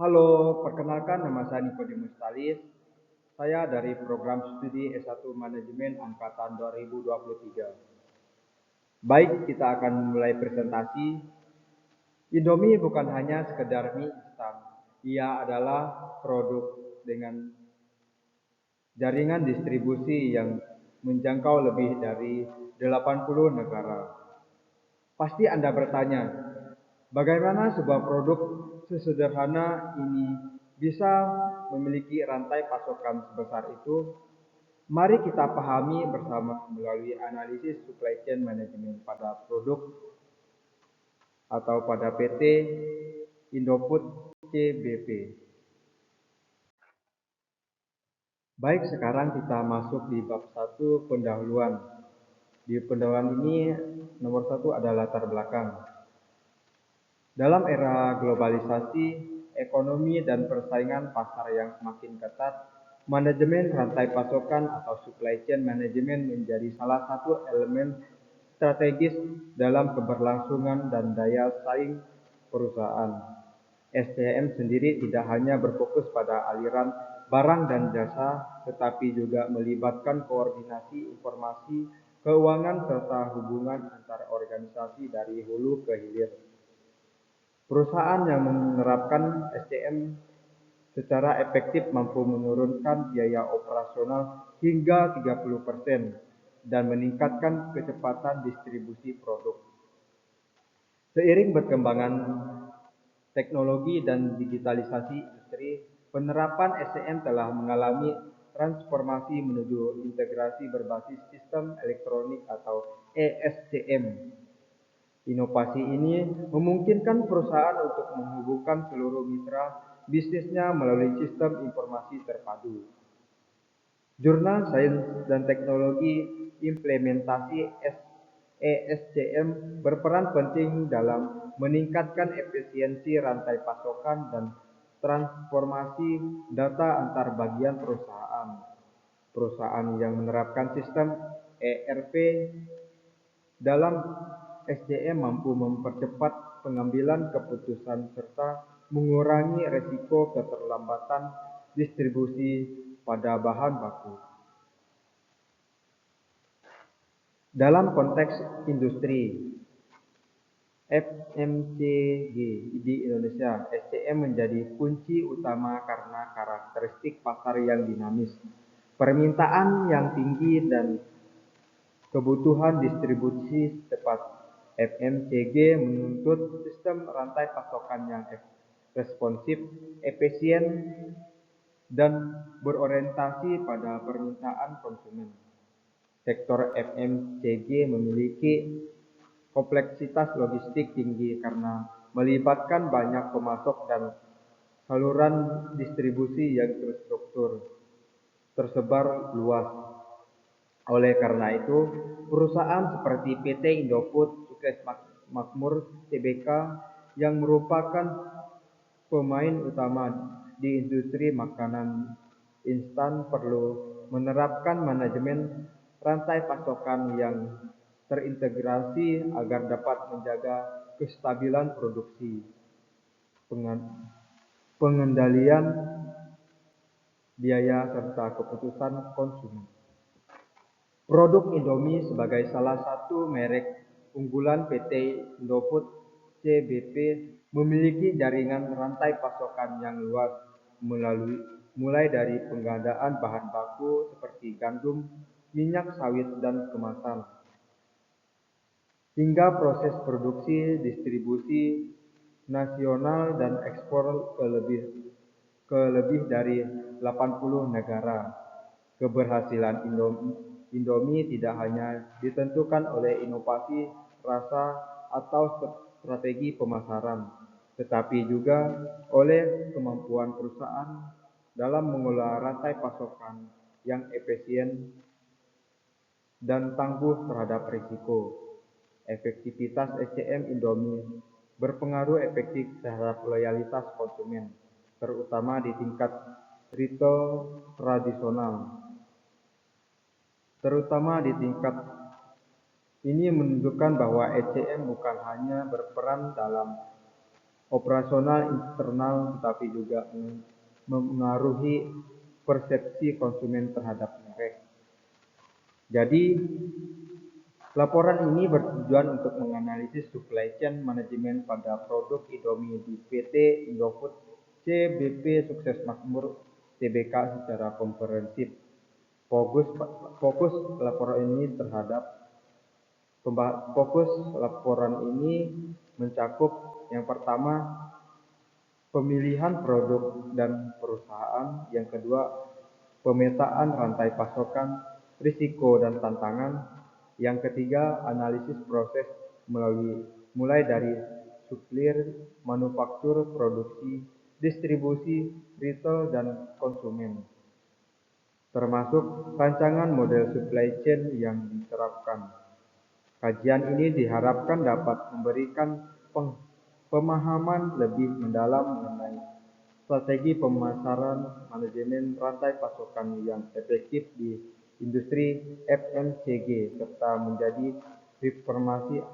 Halo, perkenalkan nama saya Nikodemus Talis. Saya dari program studi S1 Manajemen Angkatan 2023. Baik, kita akan mulai presentasi. Indomie bukan hanya sekedar mie instan. Ia adalah produk dengan jaringan distribusi yang menjangkau lebih dari 80 negara. Pasti Anda bertanya, bagaimana sebuah produk sesederhana ini bisa memiliki rantai pasokan sebesar itu? Mari kita pahami bersama melalui analisis supply chain management pada produk atau pada PT Indofood CBP. Baik, sekarang kita masuk di bab 1 pendahuluan. Di pendahuluan ini nomor 1 adalah latar belakang. Dalam era globalisasi, ekonomi dan persaingan pasar yang semakin ketat, manajemen rantai pasokan atau supply chain management menjadi salah satu elemen strategis dalam keberlangsungan dan daya saing perusahaan. SCM sendiri tidak hanya berfokus pada aliran barang dan jasa, tetapi juga melibatkan koordinasi informasi, keuangan, serta hubungan antar organisasi dari hulu ke hilir. Perusahaan yang menerapkan SCM secara efektif mampu menurunkan biaya operasional hingga 30% dan meningkatkan kecepatan distribusi produk. Seiring berkembangan teknologi dan digitalisasi industri, penerapan SCM telah mengalami transformasi menuju integrasi berbasis sistem elektronik atau ESCM. Inovasi ini memungkinkan perusahaan untuk menghubungkan seluruh mitra bisnisnya melalui sistem informasi terpadu. Jurnal Sains dan Teknologi Implementasi ESCM berperan penting dalam meningkatkan efisiensi rantai pasokan dan transformasi data antar bagian perusahaan. Perusahaan yang menerapkan sistem ERP dalam SCM mampu mempercepat pengambilan keputusan serta mengurangi resiko keterlambatan distribusi pada bahan baku. Dalam konteks industri FMCG di Indonesia, SCM menjadi kunci utama karena karakteristik pasar yang dinamis, permintaan yang tinggi, dan kebutuhan distribusi cepat. FMCG menuntut sistem rantai pasokan yang responsif, efisien, dan berorientasi pada permintaan konsumen. Sektor FMCG memiliki kompleksitas logistik tinggi karena melibatkan banyak pemasok dan saluran distribusi yang terstruktur, tersebar luas. Oleh karena itu, perusahaan seperti PT Indofood Sukses Makmur Tbk yang merupakan pemain utama di industri makanan instan perlu menerapkan manajemen rantai pasokan yang terintegrasi agar dapat menjaga kestabilan produksi, pengendalian biaya, serta keputusan konsumen. Produk Indomie sebagai salah satu merek unggulan PT Indofood CBP memiliki jaringan rantai pasokan yang luas mulai dari pengadaan bahan baku seperti gandum, minyak sawit, dan kemasan, hingga proses produksi, distribusi nasional, dan ekspor ke lebih dari 80 negara. Keberhasilan Indomie tidak hanya ditentukan oleh inovasi rasa atau strategi pemasaran, tetapi juga oleh kemampuan perusahaan dalam mengelola rantai pasokan yang efisien dan tangguh terhadap risiko. Efektivitas SCM Indomie berpengaruh efektif terhadap loyalitas konsumen, terutama di tingkat retail tradisional. Ini menunjukkan bahwa SCM bukan hanya berperan dalam operasional internal, tetapi juga memengaruhi persepsi konsumen terhadap merek. Jadi, laporan ini bertujuan untuk menganalisis supply chain manajemen pada produk Indomie di PT Indofood CBP Sukses Makmur Tbk secara komprehensif. Fokus laporan ini mencakup yang pertama pemilihan produk dan perusahaan, yang kedua pemetaan rantai pasokan, risiko dan tantangan, yang ketiga analisis proses mulai dari supplier, manufaktur, produksi, distribusi, retail dan konsumen, termasuk rancangan model supply chain yang diterapkan. Kajian ini diharapkan dapat memberikan pemahaman lebih mendalam mengenai strategi pemasaran manajemen rantai pasokan yang efektif di industri FMCG, serta menjadi informasi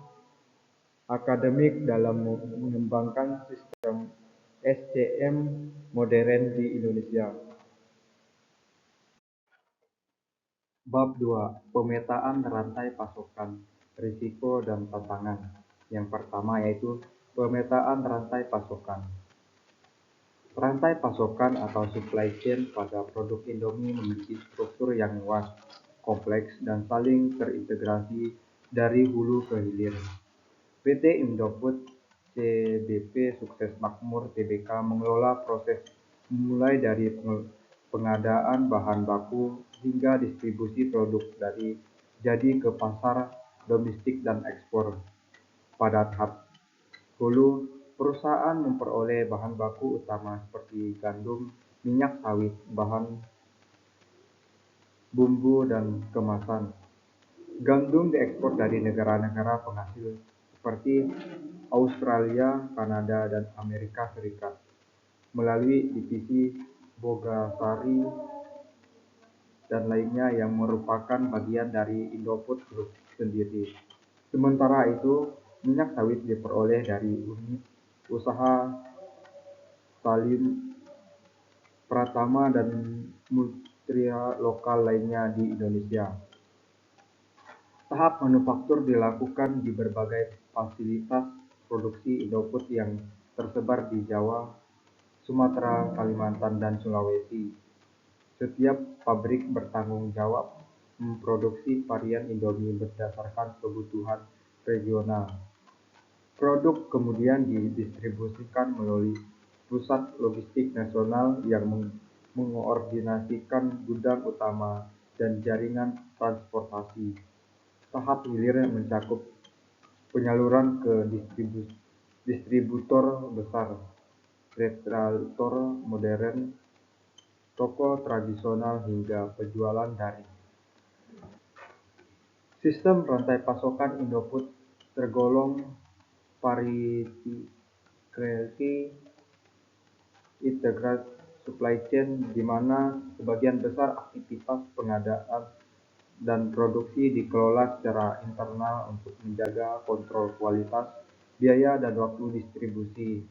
akademik dalam mengembangkan sistem SCM modern di Indonesia. Bab 2. Pemetaan rantai pasokan, risiko dan tantangan. Yang pertama yaitu pemetaan rantai pasokan. Rantai pasokan atau supply chain pada produk Indomie memiliki struktur yang luas, kompleks, dan saling terintegrasi dari hulu ke hilir. PT Indofood CBP Sukses Makmur Tbk mengelola proses mulai dari pengadaan bahan baku hingga distribusi produk dari jadi ke pasar domestik dan ekspor. Pada tahap hulu, perusahaan memperoleh bahan baku utama seperti gandum, minyak sawit, bahan bumbu, dan kemasan. Gandum diekspor dari negara-negara penghasil seperti Australia, Kanada, dan Amerika Serikat melalui divisi Bogasari dan lainnya yang merupakan bagian dari Indofood Group sendiri. Sementara itu, minyak sawit diperoleh dari unit usaha Salim, Pratama, dan multinasional lokal lainnya di Indonesia. Tahap manufaktur dilakukan di berbagai fasilitas produksi Indofood yang tersebar di Jawa, Sumatera, Kalimantan, dan Sulawesi. Setiap pabrik bertanggung jawab memproduksi varian Indomie berdasarkan kebutuhan regional. Produk kemudian didistribusikan melalui pusat logistik nasional yang mengoordinasikan gudang utama dan jaringan transportasi. Tahap hilir mencakup penyaluran ke distributor besar, retailer modern, toko tradisional, hingga penjualan daring. Sistem rantai pasokan Indofood tergolong vertically integrated supply chain, di mana sebagian besar aktivitas pengadaan dan produksi dikelola secara internal untuk menjaga kontrol kualitas, biaya, dan waktu distribusi.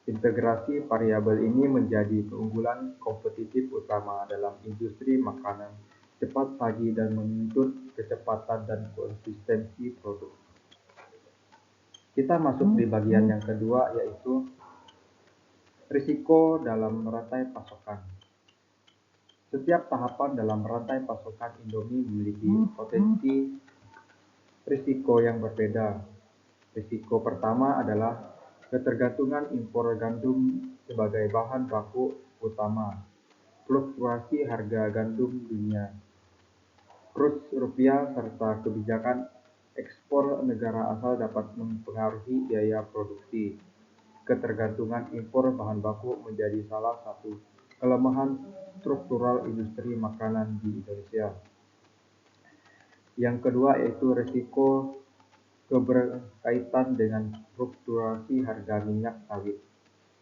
Integrasi variabel ini menjadi keunggulan kompetitif utama dalam industri makanan cepat saji dan menuntut kecepatan dan konsistensi produk. Kita masuk di bagian yang kedua, yaitu risiko dalam rantai pasokan. Setiap tahapan dalam rantai pasokan Indomie memiliki potensi risiko yang berbeda. Risiko pertama adalah ketergantungan impor gandum sebagai bahan baku utama. Fluktuasi harga gandum dunia, kurs rupiah, serta kebijakan ekspor negara asal dapat mempengaruhi biaya produksi. Ketergantungan impor bahan baku menjadi salah satu kelemahan struktural industri makanan di Indonesia. Yang kedua yaitu risiko keberkaitan dengan fluktuasi harga minyak sawit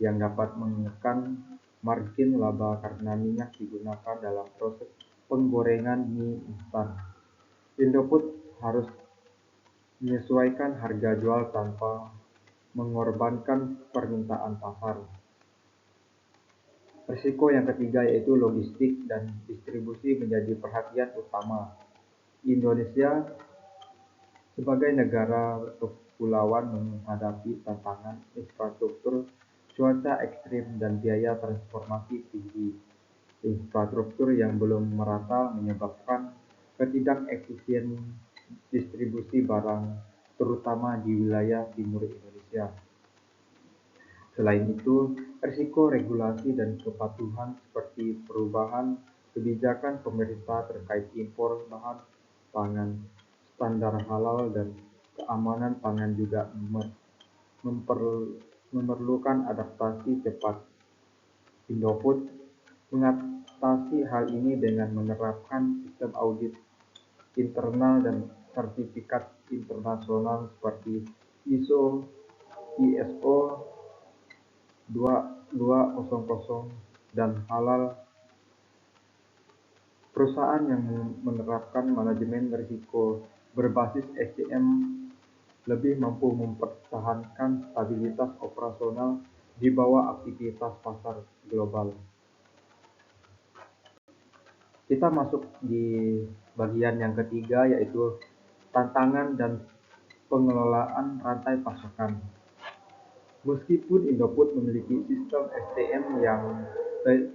yang dapat menekan margin laba karena minyak digunakan dalam proses penggorengan mie instan. Indofood harus menyesuaikan harga jual tanpa mengorbankan permintaan pasar. Risiko yang ketiga yaitu logistik dan distribusi menjadi perhatian utama. Indonesia sebagai negara kepulauan menghadapi tantangan infrastruktur, cuaca ekstrim, dan biaya transportasi tinggi. Infrastruktur yang belum merata menyebabkan ketidakefisien distribusi barang, terutama di wilayah timur Indonesia. Selain itu, risiko regulasi dan kepatuhan seperti perubahan kebijakan pemerintah terkait impor bahan pangan, standar halal, dan keamanan pangan juga memerlukan adaptasi cepat. Indofood mengatasi hal ini dengan menerapkan sistem audit internal dan sertifikat internasional seperti ISO 2200 dan halal. Perusahaan yang menerapkan manajemen risiko berbasis SDM lebih mampu mempertahankan stabilitas operasional di bawah aktivitas pasar global. Kita masuk di bagian yang ketiga yaitu tantangan dan pengelolaan rantai pasokan. Meskipun Indofood memiliki sistem SDM yang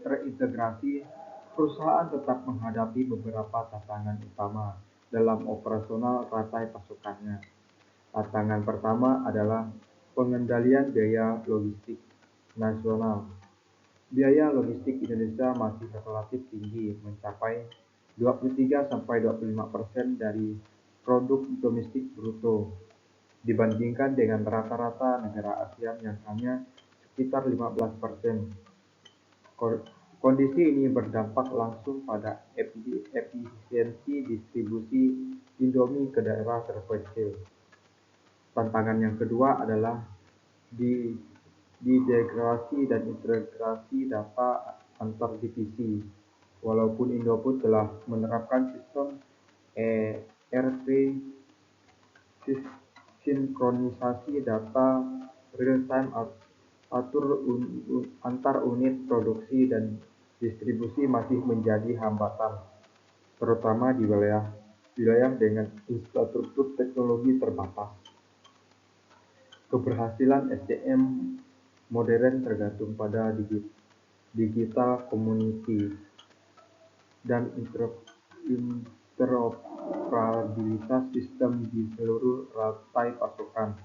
terintegrasi, perusahaan tetap menghadapi beberapa tantangan utama dalam operasional rantai pasokannya. Tantangan pertama adalah pengendalian biaya logistik nasional. Biaya logistik Indonesia masih relatif tinggi, mencapai 23-25% dari produk domestik bruto, dibandingkan dengan rata-rata negara ASEAN yang hanya sekitar 15%. Kondisi ini berdampak langsung pada efisiensi distribusi Indomie ke daerah terpencil. Tantangan yang kedua adalah degradasi dan integrasi data antar divisi. Walaupun Indofood telah menerapkan sistem ERP, sinkronisasi data real-time atur antar unit produksi dan distribusi masih menjadi hambatan, terutama di wilayah dengan infrastruktur teknologi terbatas. Keberhasilan SDM modern tergantung pada digital community dan interoperabilitas sistem di seluruh rantai pasokan.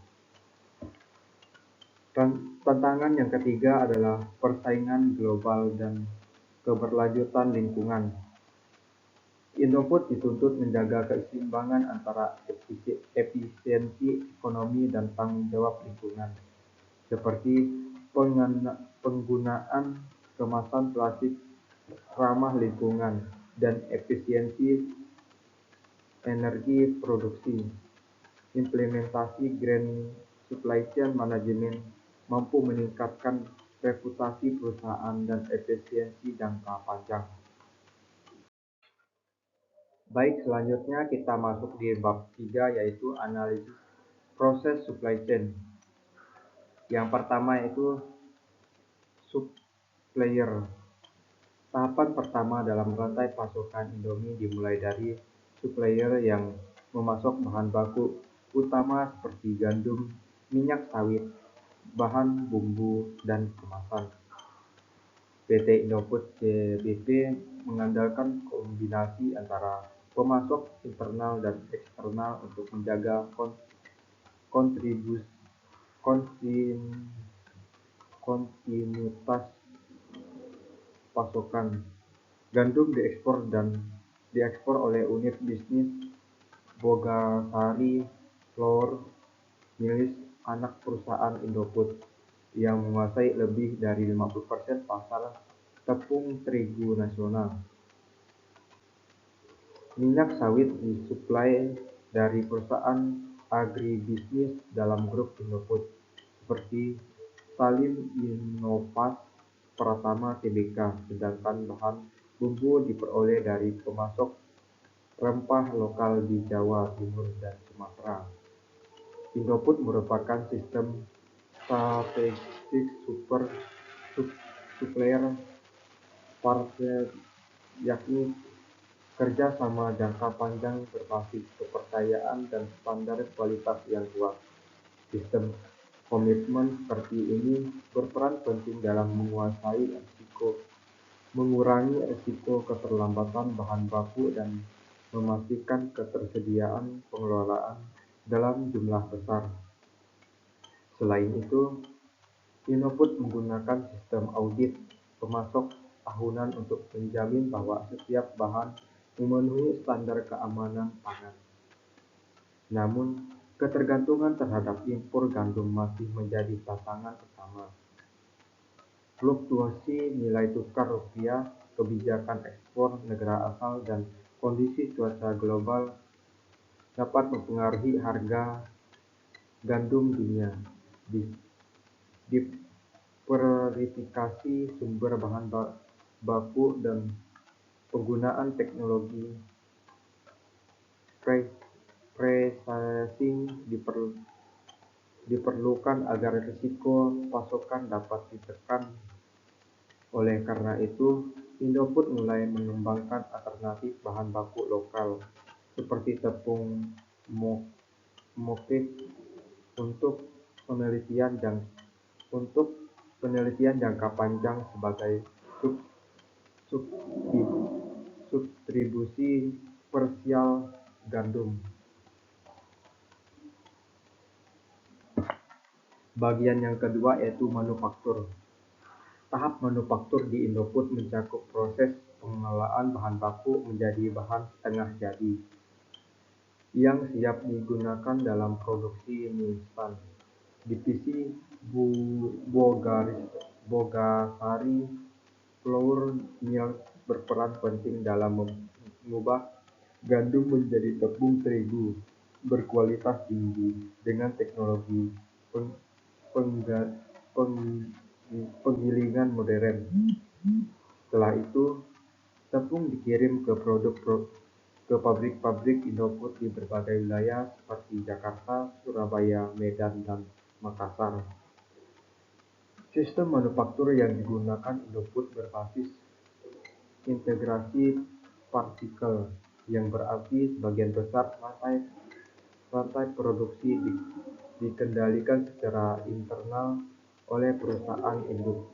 Tantangan yang ketiga adalah persaingan global dan keberlanjutan lingkungan. Indofood dituntut menjaga keseimbangan antara efisiensi ekonomi dan tanggung jawab lingkungan, seperti penggunaan kemasan plastik ramah lingkungan dan efisiensi energi produksi. Implementasi Green Supply Chain Management mampu meningkatkan reputasi perusahaan dan efisiensi jangka panjang. Baik, selanjutnya kita masuk di bab 3 yaitu analisis proses supply chain. Yang pertama yaitu supplier. Tahapan pertama dalam rantai pasokan Indomie dimulai dari supplier yang memasok bahan baku utama seperti gandum, minyak sawit, bahan bumbu, dan kemasan. PT Indofood CBP mengandalkan kombinasi antara pemasok internal dan eksternal untuk menjaga kontinuitas pasokan. Gandum diekspor oleh unit bisnis Bogasari Flour Mills, anak perusahaan Indofood, yang menguasai lebih dari 50% pasar tepung terigu nasional. Minyak sawit disuplai dari perusahaan agribisnis dalam grup Indofood, seperti Salim Inovas Pratama Tbk, sedangkan bahan bumbu diperoleh dari pemasok rempah lokal di Jawa Timur dan Sumatera. Indofood merupakan sistem strategic supplier partner, yakni kerja sama jangka panjang berbasis kepercayaan dan standar kualitas yang kuat. Sistem komitmen seperti ini berperan penting dalam mengurangi risiko keterlambatan bahan baku dan memastikan ketersediaan pengelolaan dalam jumlah besar. Selain itu, Inoput menggunakan sistem audit pemasok tahunan untuk menjamin bahwa setiap bahan memenuhi standar keamanan pangan. Namun, ketergantungan terhadap impor gandum masih menjadi tantangan utama. Fluktuasi nilai tukar rupiah, kebijakan ekspor negara asal, dan kondisi cuaca global dapat mempengaruhi harga gandum dunia. Diversifikasi sumber bahan baku dan penggunaan teknologi processing diperlukan agar risiko pasokan dapat ditekan. Oleh karena itu, Indofood mulai mengembangkan alternatif bahan baku lokal seperti tepung motif untuk penelitian jangka panjang sebagai subdistribusi komersial gandum. Bagian yang kedua yaitu manufaktur. Tahap manufaktur di Indofood mencakup proses pengelolaan bahan baku menjadi bahan setengah jadi yang siap digunakan dalam produksi mie instan. Divisi Bogasari Flour Mills berperan penting dalam mengubah gandum menjadi tepung terigu berkualitas tinggi dengan teknologi penggilingan modern. Setelah itu, tepung dikirim ke pabrik-pabrik Indofood di berbagai wilayah seperti Jakarta, Surabaya, Medan, dan Makassar. Sistem manufaktur yang digunakan Indofood berbasis integrasi partikel, yang berarti sebagian besar rantai produksi dikendalikan secara internal oleh perusahaan induk.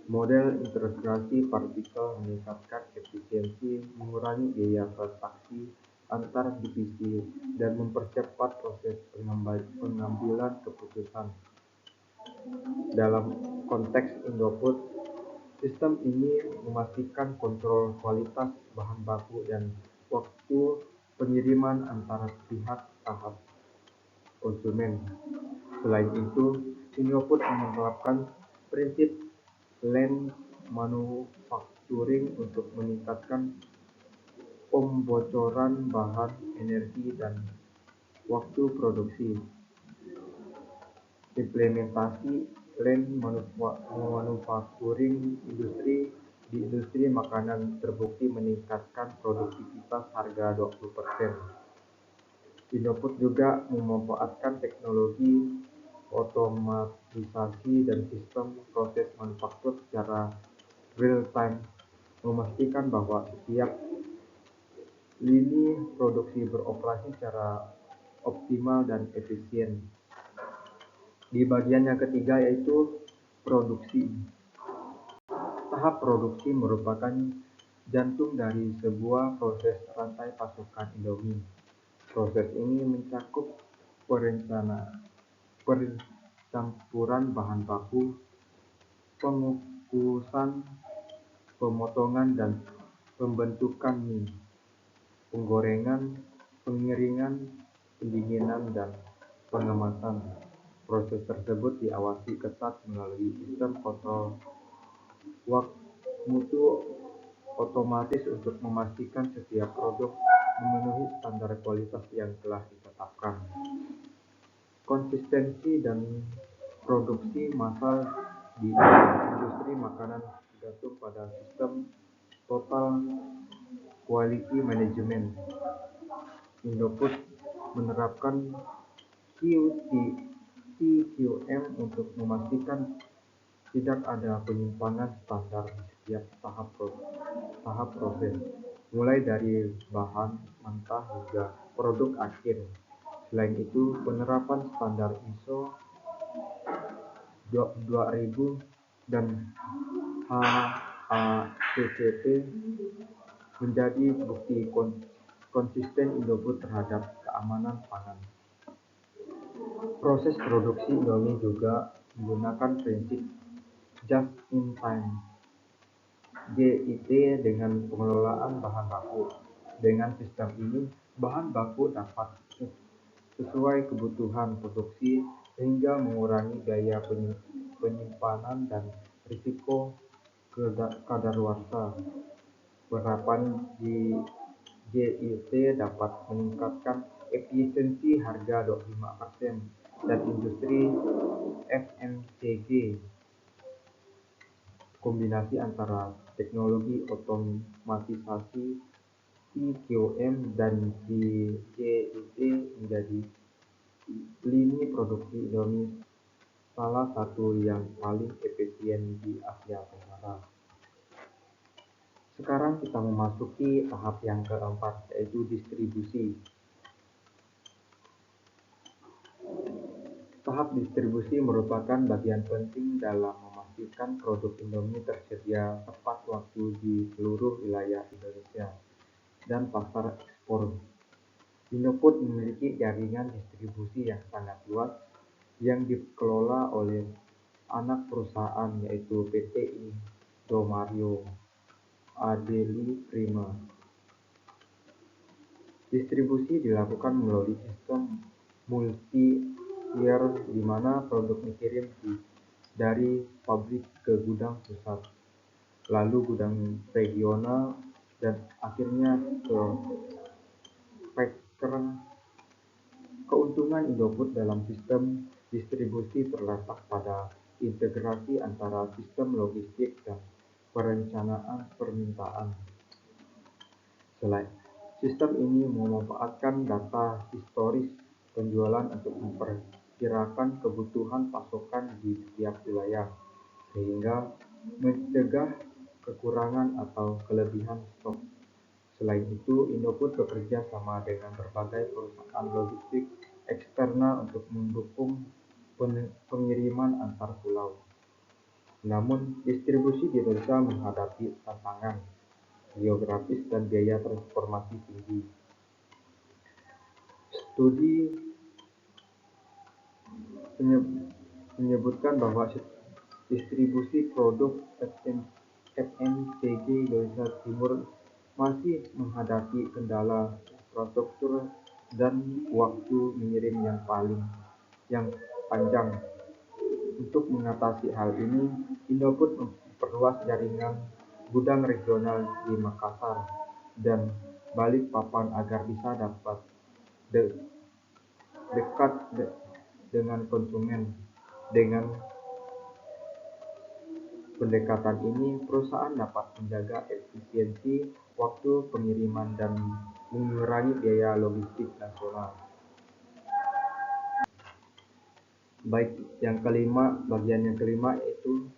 Model integrasi partikel meningkatkan efisiensi, mengurangi biaya transaksi antar divisi, dan mempercepat proses pengambilan keputusan. Dalam konteks Indofood, sistem ini memastikan kontrol kualitas bahan baku dan waktu pengiriman antara pihak tahap konsumen. Selain itu, Indofood menerapkan prinsip Lean Manufacturing untuk meningkatkan pembocoran bahan, energi, dan waktu produksi. Implementasi Lean Manufacturing di industri makanan terbukti meningkatkan produktivitas harga 20%. Indofood juga memanfaatkan teknologi otomatisasi dan sistem proses manufaktur secara real-time, memastikan bahwa setiap lini produksi beroperasi secara optimal dan efisien. Di bagian yang ketiga yaitu produksi. Tahap produksi merupakan jantung dari sebuah proses rantai pasokan Indomie. Proses ini mencakup pencampuran bahan baku, pengukusan, pemotongan dan pembentukan mie, penggorengan, pengeringan, pendinginan, dan pengemasan. Proses tersebut diawasi ketat melalui sistem kontrol mutu otomatis untuk memastikan setiap produk memenuhi standar kualitas yang telah ditetapkan. Konsistensi dan produksi massal di industri makanan bergantung pada sistem Total Quality Management. Indofood menerapkan TQM untuk memastikan tidak ada penyimpangan standar di setiap tahap proses, mulai dari bahan mentah hingga produk akhir. Selain itu, penerapan standar ISO 2000 dan HACCP menjadi bukti konsisten Indofood terhadap keamanan pangan. Proses produksi Indomie juga menggunakan prinsip just in time (JIT) dengan pengelolaan bahan baku. Dengan sistem ini, bahan baku dapat sesuai kebutuhan produksi sehingga mengurangi biaya penyimpanan dan risiko kadaluarsa. Penerapan di JIT dapat meningkatkan efisiensi harga 25% dan industri FMCG. Kombinasi antara teknologi otomatisasi TQM dan JIT menjadi lini produksi Indomie salah satu yang paling efisien di Asia Tenggara. Sekarang kita memasuki tahap yang keempat, yaitu distribusi. Tahap distribusi merupakan bagian penting dalam memastikan produk Indomie tersedia tepat waktu di seluruh wilayah Indonesia dan pasar ekspor. Indofood memiliki jaringan distribusi yang sangat luas yang dikelola oleh anak perusahaan, yaitu PT Indomaret Adeli Prima. Distribusi dilakukan melalui sistem multi-tier di mana produk dikirim dari pabrik ke gudang pusat, lalu gudang regional, dan akhirnya ke packer. Keuntungan Indofood dalam sistem distribusi terletak pada integrasi antara sistem logistik dan perencanaan permintaan. Selain sistem ini memanfaatkan data historis penjualan untuk memperkirakan kebutuhan pasokan di setiap wilayah, sehingga mencegah kekurangan atau kelebihan stok. Selain itu, Indofood bekerja sama dengan berbagai perusahaan logistik eksternal untuk mendukung pengiriman antar pulau. Namun, distribusi di Indonesia menghadapi tantangan geografis dan biaya transportasi tinggi. Studi menyebutkan bahwa distribusi produk FMCG Indonesia Timur masih menghadapi kendala infrastruktur dan waktu mengirim yang panjang. Untuk mengatasi hal ini, Indofood memperluas jaringan gudang regional di Makassar dan Balikpapan agar bisa dapat dekat dengan konsumen. Dengan pendekatan ini, perusahaan dapat menjaga efisiensi waktu pengiriman dan mengurangi biaya logistik nasional. Bagian yang kelima yaitu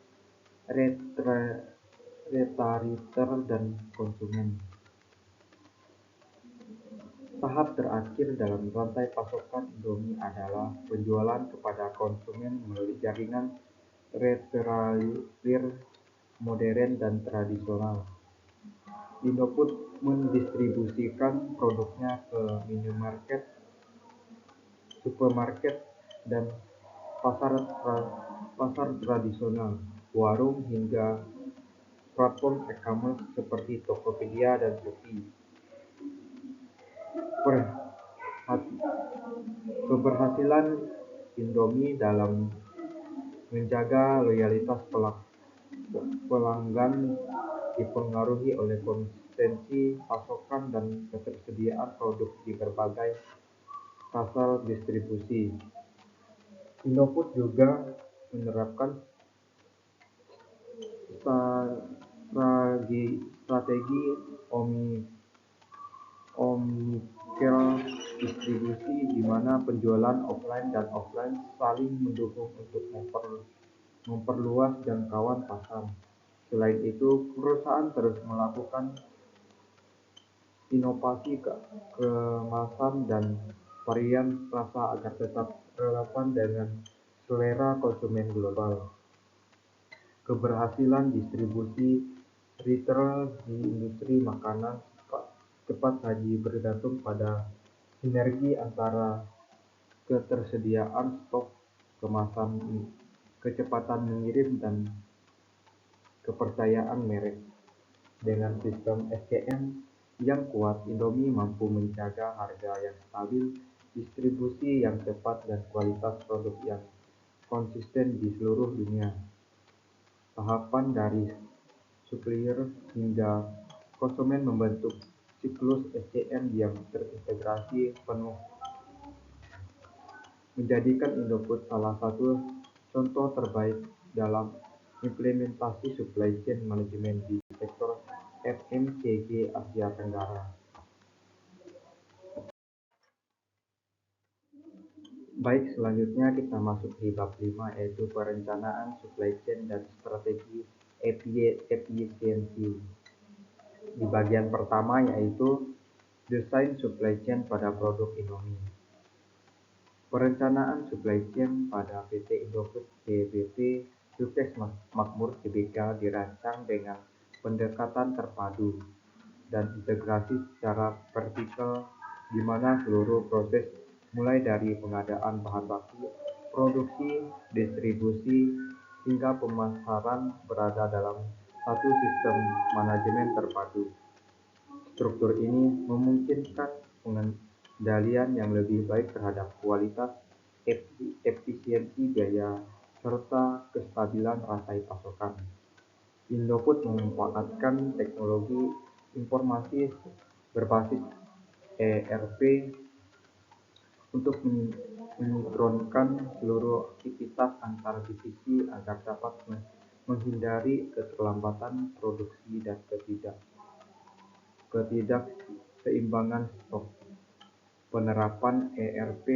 retailer dan konsumen. Tahap terakhir dalam rantai pasokan Indomie adalah penjualan kepada konsumen melalui jaringan retailer modern dan tradisional. Indofood mendistribusikan produknya ke minimarket, supermarket, dan pasar tradisional, warung, hingga platform e-commerce seperti Tokopedia dan Shopee. Keberhasilan Indomie dalam menjaga loyalitas pelanggan dipengaruhi oleh konsistensi pasokan dan ketersediaan produk di berbagai pasar distribusi. Indofood juga menerapkan strategi omni scale distribusi di mana penjualan offline dan offline saling mendukung untuk memperluas jangkauan pasar. Selain itu, perusahaan terus melakukan inovasi kemasan dan varian rasa agar tetap relevan dengan selera konsumen global. Keberhasilan distribusi retail di industri makanan cepat saji bergantung pada sinergi antara ketersediaan stok kemasan, kecepatan mengirim, dan kepercayaan merek. Dengan sistem SCM yang kuat, Indomie mampu menjaga harga yang stabil, distribusi yang cepat, dan kualitas produk yang konsisten di seluruh dunia. Tahapan dari supplier hingga konsumen membentuk siklus SCM yang terintegrasi penuh, menjadikan Indofood salah satu contoh terbaik dalam implementasi supply chain management di sektor FMCG Asia Tenggara. Baik, selanjutnya kita masuk di bab 5, yaitu perencanaan supply chain dan strategi efisiensi. Di bagian pertama yaitu desain supply chain pada produk Indomie. Perencanaan supply chain pada PT Indofood GBP Sukses Makmur Tbk dirancang dengan pendekatan terpadu dan integrasi secara vertikal di mana seluruh proses mulai dari pengadaan bahan baku, produksi, distribusi, hingga pemasaran berada dalam satu sistem manajemen terpadu. Struktur ini memungkinkan pengendalian yang lebih baik terhadap kualitas, efisiensi biaya, serta kestabilan rantai pasokan. Indofood memanfaatkan teknologi informasi berbasis ERP untuk mensinkronkan seluruh aktivitas antar divisi agar dapat menghindari keterlambatan produksi dan ketidakseimbangan stok. Penerapan ERP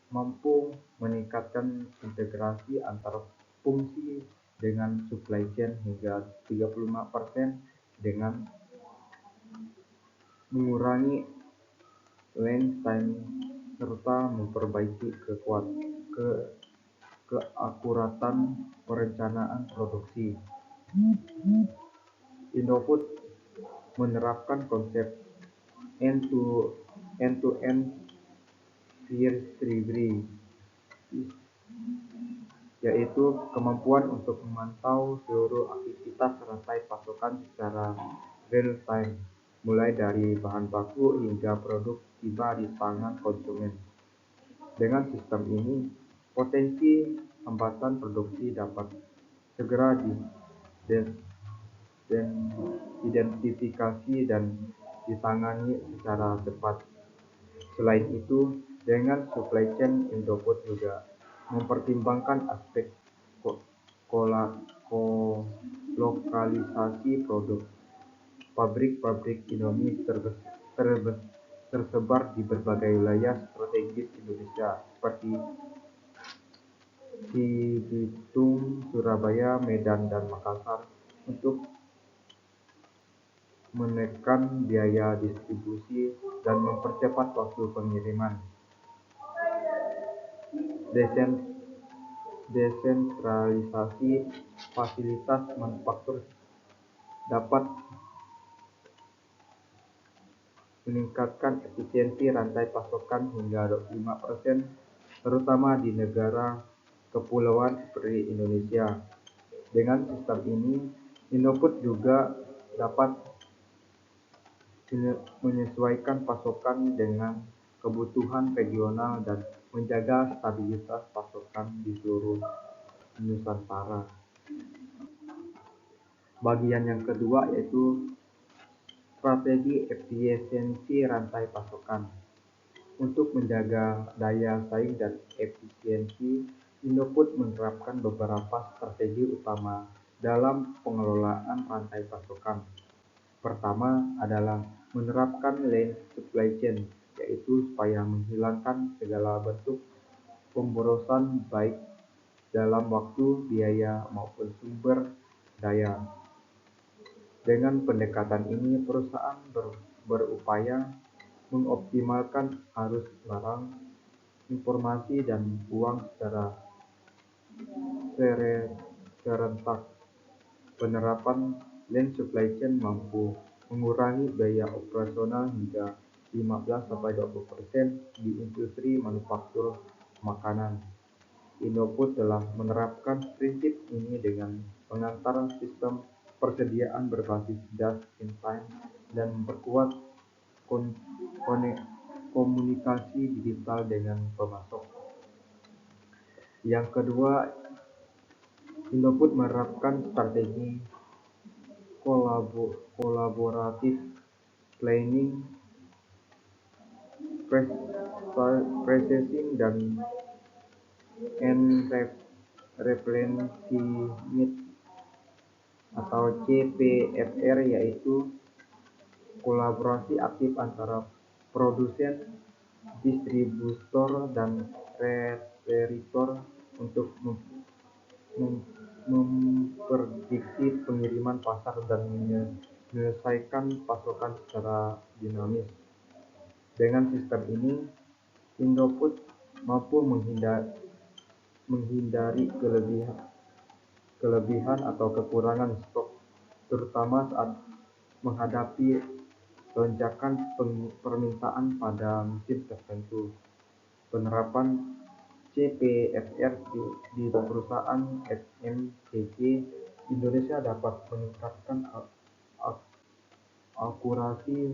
mampu meningkatkan integrasi antar fungsi dengan supply chain hingga 35% dengan mengurangi lane time serta memperbaiki keakuratan perencanaan produksi. Indofood menerapkan konsep end-to-end visibility, yaitu kemampuan untuk memantau seluruh aktivitas rantai pasokan secara real time, mulai dari bahan baku hingga produk tiba di tangan konsumen. Dengan sistem ini, potensi hambatan produksi dapat segera diidentifikasi dan ditangani secara cepat. Selain itu, dengan supply chain, Indofood juga mempertimbangkan aspek lokalisasi produk. Pabrik-pabrik Indomie tersebar di berbagai wilayah strategis Indonesia seperti Cibitung, Surabaya, Medan, dan Makassar untuk menekan biaya distribusi dan mempercepat waktu pengiriman. Desentralisasi fasilitas manufaktur dapat meningkatkan efisiensi rantai pasokan hingga 25%, terutama di negara kepulauan seperti Indonesia. Dengan sistem ini, Indofood juga dapat menyesuaikan pasokan dengan kebutuhan regional dan menjaga stabilitas pasokan di seluruh Nusantara. Bagian yang kedua yaitu strategi efisiensi rantai pasokan. Untuk menjaga daya saing dan efisiensi, Indofood menerapkan beberapa strategi utama dalam pengelolaan rantai pasokan. Pertama adalah menerapkan lean supply chain, yaitu supaya menghilangkan segala bentuk pemborosan baik dalam waktu, biaya, maupun sumber daya. Dengan pendekatan ini, perusahaan berupaya mengoptimalkan arus barang, informasi, dan uang secara serentak. Penerapan Lean Supply Chain mampu mengurangi biaya operasional hingga 15-20% di industri manufaktur makanan. Indofood telah menerapkan prinsip ini dengan pengantar sistem persediaan berbasis just in time dan memperkuat komunikasi digital dengan pemasok. Yang kedua, Indofood menerapkan strategi kolaboratif planning, processing, dan replenishment atau CPFR, yaitu kolaborasi aktif antara produsen, distributor, dan retailer untuk memprediksi pengiriman pasar dan menyelesaikan pasokan secara dinamis. Dengan sistem ini, Indofood mampu menghindari kelebihan atau kekurangan stok, terutama saat menghadapi lonjakan permintaan pada musim tertentu. Penerapan CPFR di perusahaan FMCG Indonesia dapat meningkatkan akurasi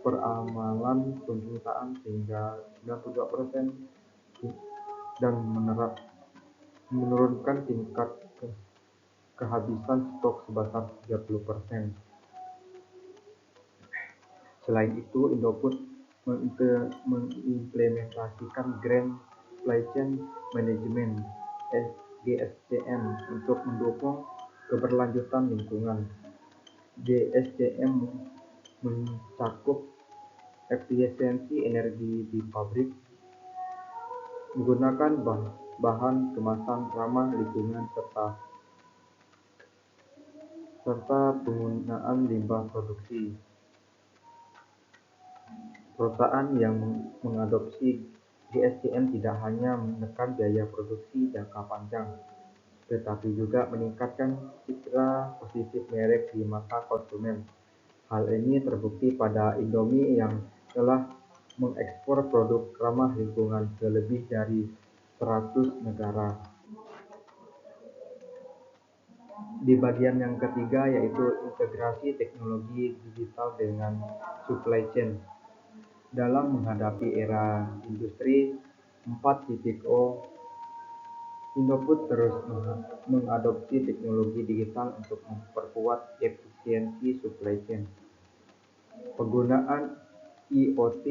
peramalan permintaan hingga 92% dan menurunkan tingkat kehabisan stok sebesar 30%. Selain itu, Indofood mengimplementasikan Grand Supply Chain Management (GSCM) untuk mendukung keberlanjutan lingkungan. GSCM mencakup efisiensi energi di pabrik, menggunakan bahan kemasan ramah lingkungan, serta penggunaan limbah produksi. Perusahaan yang mengadopsi GSCM tidak hanya menekan biaya produksi jangka panjang, tetapi juga meningkatkan citra positif merek di mata konsumen. Hal ini terbukti pada Indomie yang telah mengekspor produk ramah lingkungan ke lebih dari 100 negara. Di bagian yang ketiga, yaitu integrasi teknologi digital dengan supply chain. Dalam menghadapi era industri 4.0, Indofood terus mengadopsi teknologi digital untuk memperkuat efisiensi supply chain. Penggunaan IoT,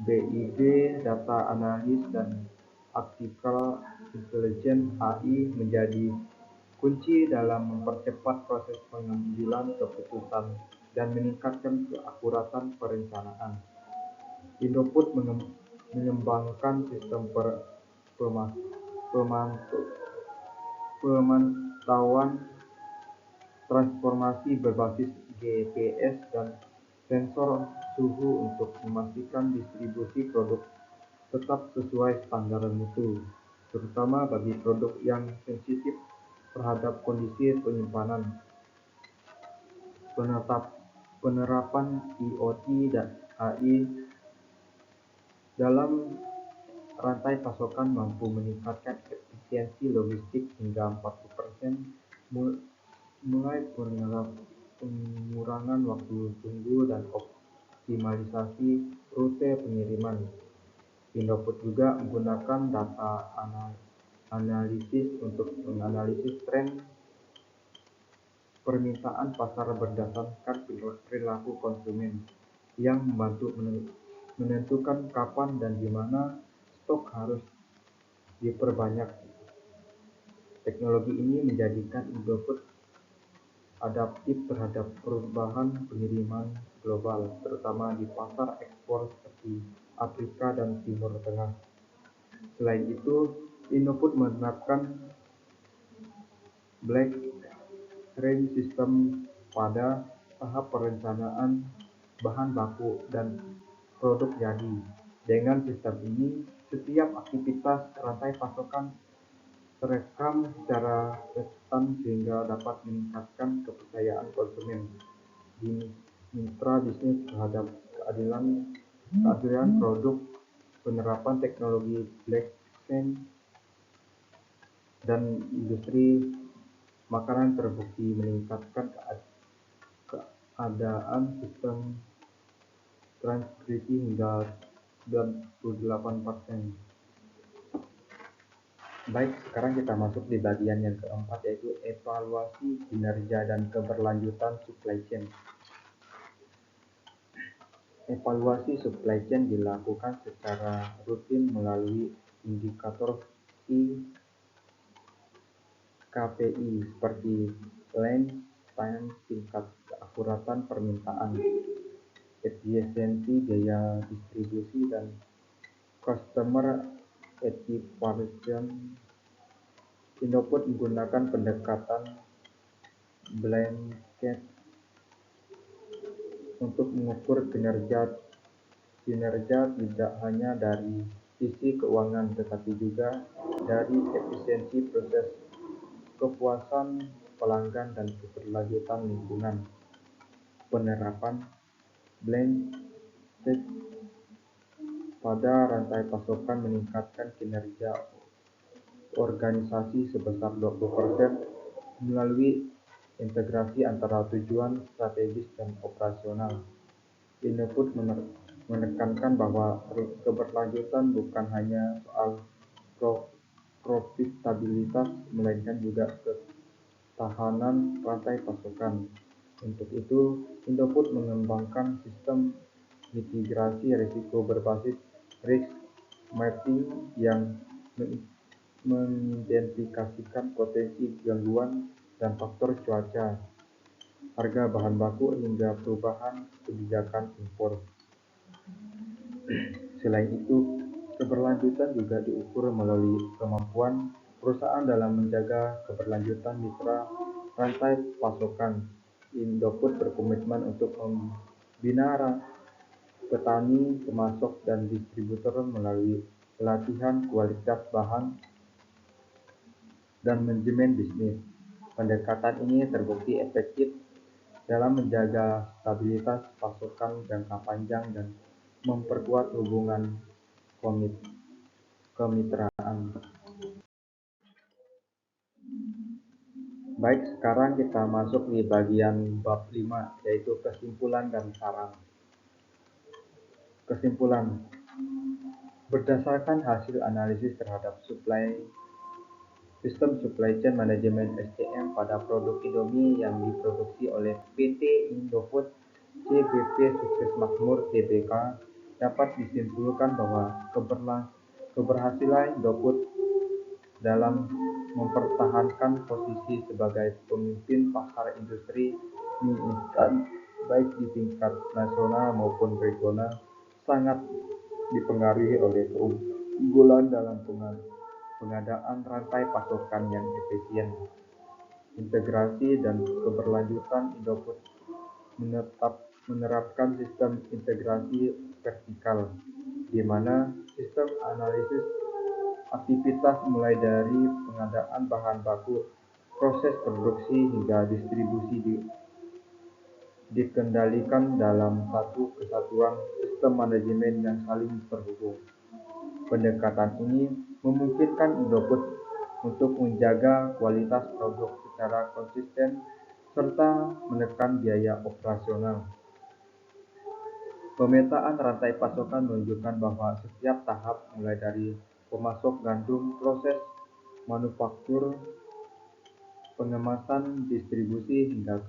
BID, data analis, dan artificial intelligence (AI) menjadi kunci dalam mempercepat proses pengambilan keputusan dan meningkatkan keakuratan perencanaan. Indofood mengembangkan sistem pemantauan transformasi berbasis GPS dan sensor suhu untuk memastikan distribusi produk tetap sesuai standar mutu, terutama bagi produk yang sensitif terhadap kondisi penyimpanan. Penerapan IoT dan AI dalam rantai pasokan mampu meningkatkan efisiensi logistik hingga 40%, mulai pengurangan waktu tunggu dan optimalisasi rute pengiriman. Indofood juga menggunakan data analisis untuk menganalisis tren permintaan pasar berdasarkan perilaku konsumen, yang membantu menentukan kapan dan di mana stok harus diperbanyak. Teknologi ini menjadikan Indofood adaptif terhadap perubahan pengiriman global, terutama di pasar ekspor seperti Afrika dan Timur Tengah. Selain itu, Indofood menerapkan Black Range System pada tahap perencanaan bahan baku dan produk jadi. Dengan sistem ini, setiap aktivitas rantai pasokan terekam secara instan sehingga dapat meningkatkan kepercayaan konsumen di mitra bisnis terhadap keadilan produk. Penerapan teknologi blockchain dan industri makanan terbukti meningkatkan keadaan sistem transkripsi hingga 98%. Baik, sekarang kita masuk di bagian yang keempat, yaitu evaluasi kinerja dan keberlanjutan supply chain. Evaluasi supply chain dilakukan secara rutin melalui indikator KPI seperti length time, tingkat keakuratan permintaan, efisiensi biaya distribusi, dan customer satisfaction. Indofood menggunakan pendekatan blanket untuk mengukur kinerja tidak hanya dari sisi keuangan tetapi juga dari efisiensi proses, kepuasan pelanggan, dan keberlanjutan lingkungan. Penerapan blanket pada rantai pasokan meningkatkan kinerja organisasi sebesar 20% melalui integrasi antara tujuan strategis dan operasional. Indofood menekankan bahwa keberlanjutan bukan hanya soal profitabilitas, melainkan juga ketahanan rantai pasokan. Untuk itu, Indofood mengembangkan sistem mitigasi risiko berbasis risk mapping yang mengidentifikasikan potensi gangguan dan faktor cuaca, harga bahan baku, hingga perubahan kebijakan impor. Selain itu, keberlanjutan juga diukur melalui kemampuan perusahaan dalam menjaga keberlanjutan mitra rantai pasokan. Indofood berkomitmen untuk membina petani, pemasok, dan distributor melalui pelatihan kualitas bahan dan manajemen bisnis. Pendekatan ini terbukti efektif dalam menjaga stabilitas pasokan jangka panjang dan memperkuat hubungan kemitraan. Baik, sekarang kita masuk di bagian bab 5, yaitu kesimpulan dan saran. Kesimpulan. Berdasarkan hasil analisis terhadap sistem supply chain management SCM pada produk Indomie yang diproduksi oleh PT Indofood CBP Sukses Makmur Tbk, dapat disimpulkan bahwa keberhasilan Indofood dalam mempertahankan posisi sebagai pemimpin pasar industri mie instan baik di tingkat nasional maupun regional sangat dipengaruhi oleh keunggulan dalam pengadaan rantai pasokan yang efisien, integrasi, dan keberlanjutan. Indofood menerapkan sistem integrasi vertikal, di mana sistem analisis aktivitas mulai dari pengadaan bahan baku, proses produksi, hingga distribusi dikendalikan dalam satu kesatuan sistem manajemen yang saling terhubung. Pendekatan ini memungkinkan Indofood untuk menjaga kualitas produk secara konsisten serta menekan biaya operasional. Pemetaan rantai pasokan menunjukkan bahwa setiap tahap, mulai dari pemasok gandum, proses manufaktur, pengemasan, distribusi, hingga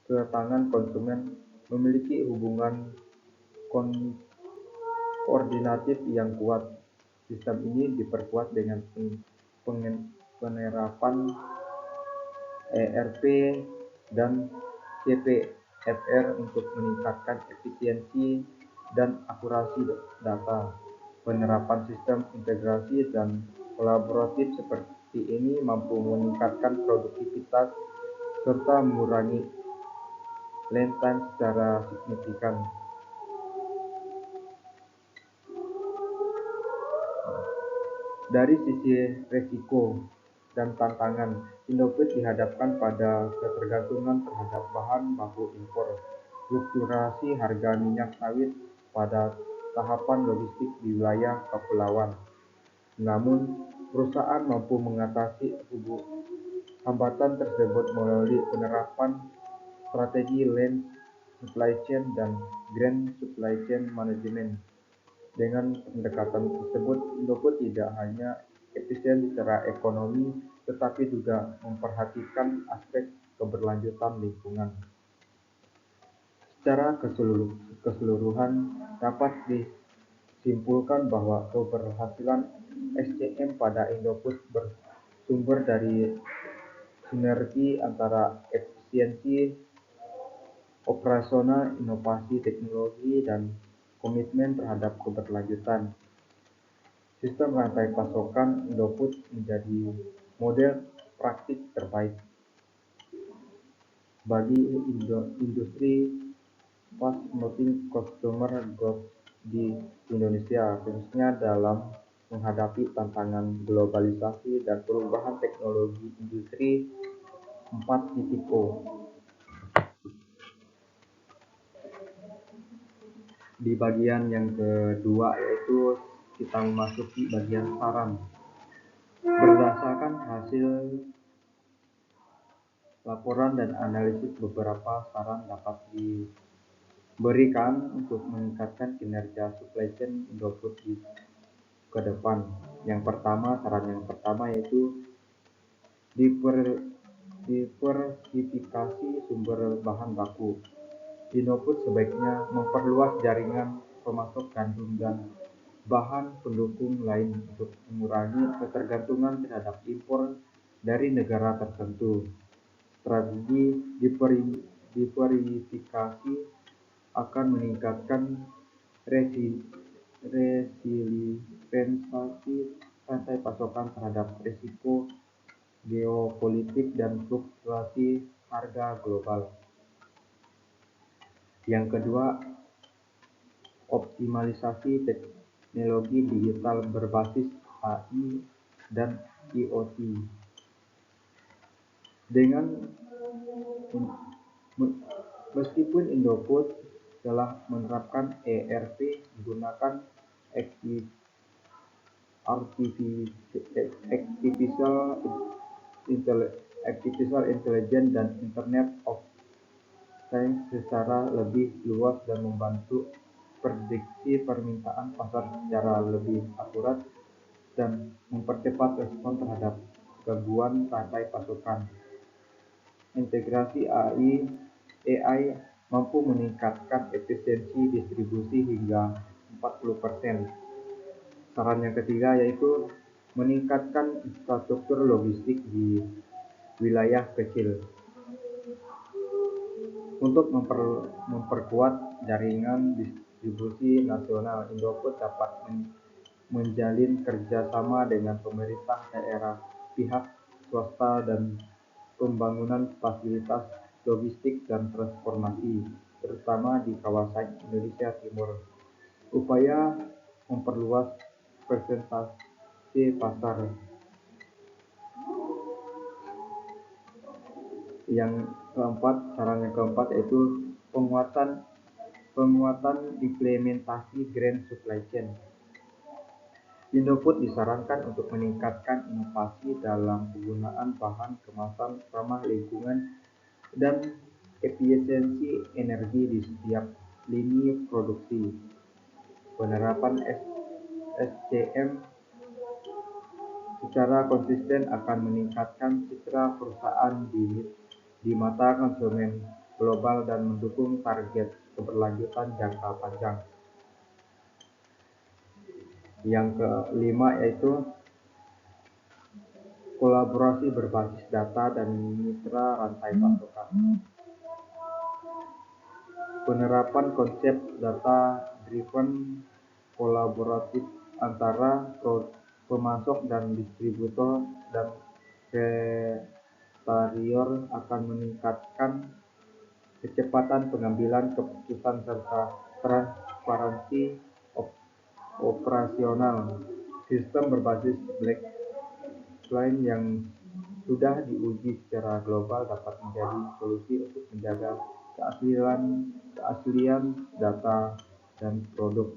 ke tangan konsumen, memiliki hubungan koordinatif yang kuat. Sistem ini diperkuat dengan penerapan ERP dan CPFR untuk meningkatkan efisiensi dan akurasi data. Penerapan sistem integrasi dan kolaboratif seperti ini mampu meningkatkan produktivitas serta mengurangi lead time secara signifikan. Dari sisi resiko dan tantangan, Indofood dihadapkan pada ketergantungan terhadap bahan baku impor, fluktuasi harga minyak sawit pada tahapan logistik di wilayah kepulauan. Namun, perusahaan mampu mengatasi hambatan tersebut melalui penerapan strategi lean supply chain dan green supply chain management. Dengan pendekatan tersebut, Indofood tidak hanya efisien secara ekonomi, tetapi juga memperhatikan aspek keberlanjutan lingkungan. Secara keseluruhan, dapat disimpulkan bahwa keberhasilan SCM pada Indofood bersumber dari sinergi antara efisiensi operasional, inovasi teknologi, dan komitmen terhadap keberlanjutan. Sistem rantai pasokan Indofood menjadi model praktik terbaik bagi industri fast-moving consumer goods di Indonesia, khususnya dalam menghadapi tantangan globalisasi dan perubahan teknologi industri 4.0. Di bagian yang kedua yaitu kita memasuki bagian saran. Berdasarkan hasil laporan dan analisis, beberapa saran dapat diberikan untuk meningkatkan kinerja supply chain Indofood ke depan. Saran yang pertama yaitu diversifikasi sumber bahan baku. Indofood sebaiknya memperluas jaringan pemasok gandum dan bahan pendukung lain untuk mengurangi ketergantungan terhadap impor dari negara tertentu. Strategi diversifikasi akan meningkatkan resiliensi rantai pasokan terhadap risiko geopolitik dan fluktuasi harga global. Yang kedua, optimalisasi teknologi digital berbasis AI dan IoT. Meskipun Indofood telah menerapkan ERP menggunakan artificial intelligence dan Internet of Things secara lebih luas dan membantu prediksi permintaan pasar secara lebih akurat dan mempercepat respon terhadap gangguan rantai pasokan. Integrasi AI mampu meningkatkan efisiensi distribusi hingga 40%. Saran yang ketiga yaitu meningkatkan infrastruktur logistik di wilayah kecil. Untuk memperkuat jaringan distribusi nasional, Indofood dapat menjalin kerjasama dengan pemerintah daerah, pihak swasta, dan pembangunan fasilitas logistik dan transformasi, terutama di kawasan Indonesia Timur. Upaya memperluas presentasi pasar. Saran yang keempat yaitu penguatan implementasi green supply chain. Indofood disarankan untuk meningkatkan inovasi dalam penggunaan bahan kemasan ramah lingkungan dan efisiensi energi di setiap lini produksi. Penerapan SCM secara konsisten akan meningkatkan citra perusahaan di mata konsumen global dan mendukung target keberlanjutan jangka panjang. Yang kelima yaitu kolaborasi berbasis data dan mitra rantai pasokan. Penerapan konsep data-driven kolaboratif antara pemasok dan distributor dan carrier akan meningkatkan kecepatan pengambilan keputusan serta transparansi operasional. Sistem berbasis blockchain yang sudah diuji secara global dapat menjadi solusi untuk menjaga keaslian data dan produk.